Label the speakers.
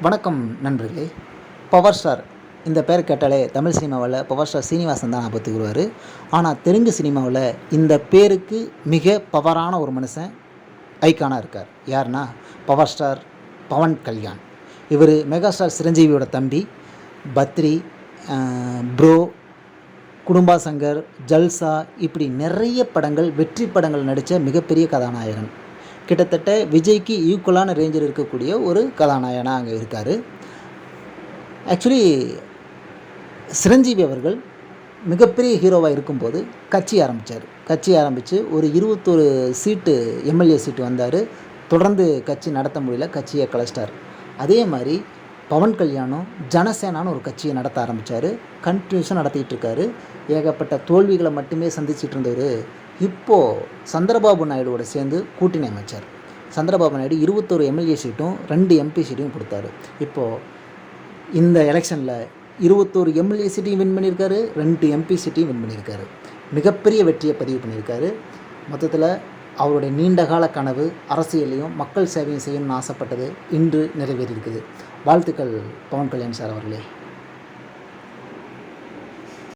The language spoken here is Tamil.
Speaker 1: வணக்கம் நண்பர்களே. பவர் ஸ்டார் இந்த பேர் கேட்டாலே தமிழ் சினிமாவில் பவர் ஸ்டார் சீனிவாசன் தான் ஞாபகத்துக்கு வருவார். ஆனால் தெலுங்கு சினிமாவில் இந்த பேருக்கு மிக பவரான ஒரு மனுஷன் ஐக்கானாக இருக்கார். யாருன்னா பவர் ஸ்டார் பவன் கல்யாண். இவர் மெகாஸ்டார் சிரஞ்சீவியோட தம்பி. பத்ரி, ப்ரோ, குடும்பா சங்கர், ஜல்சா இப்படி நிறைய படங்கள், வெற்றி படங்கள் நடித்த மிகப்பெரிய கதாநாயகன். கிட்டத்தட்ட விஜய்க்கு ஈக்குவலான ரேஞ்சில் இருக்கக்கூடிய ஒரு கதாநாயகனாக அங்கே இருக்கார். ஆக்சுவலி சிரஞ்சீவி அவர்கள் மிகப்பெரிய ஹீரோவாக இருக்கும்போது கட்சி ஆரம்பித்து ஒரு 21 சீட்டு எம்எல்ஏ சீட்டு வந்தார். தொடர்ந்து கட்சி நடத்த முடியல, கட்சியை கலைச்சிட்டார். அதே மாதிரி பவன் கல்யாணும் ஜனசேனான்னு ஒரு கட்சியை நடத்த ஆரம்பித்தார். கண்டினியூஸாக நடத்திட்டு இருக்காரு. ஏகப்பட்ட தோல்விகளை மட்டுமே சந்திச்சிட்டு இருந்தவர் இப்போது சந்திரபாபு நாயுடுவோட சேர்ந்து கூட்டணி அமைச்சார். சந்திரபாபு நாயுடு 21 எம்எல்ஏ சீட்டும் 2 எம்பி சீட்டையும் கொடுத்தாரு. இப்போது இந்த எலெக்ஷனில் 21 எம்எல்ஏ சீட்டையும் வின் பண்ணியிருக்காரு, 2 எம்பி சீட்டையும் வின் பண்ணியிருக்காரு. மிகப்பெரிய வெற்றியை பதிவு பண்ணியிருக்காரு. மொத்தத்தில் அவருடைய நீண்டகால கனவு அரசியலையும் மக்கள் சேவையும் செய்யணும்னு ஆசைப்பட்டது இன்று நிறைவேறியிருக்குது. வாழ்த்துக்கள் பவன் கல்யாண் சார் அவர்களே.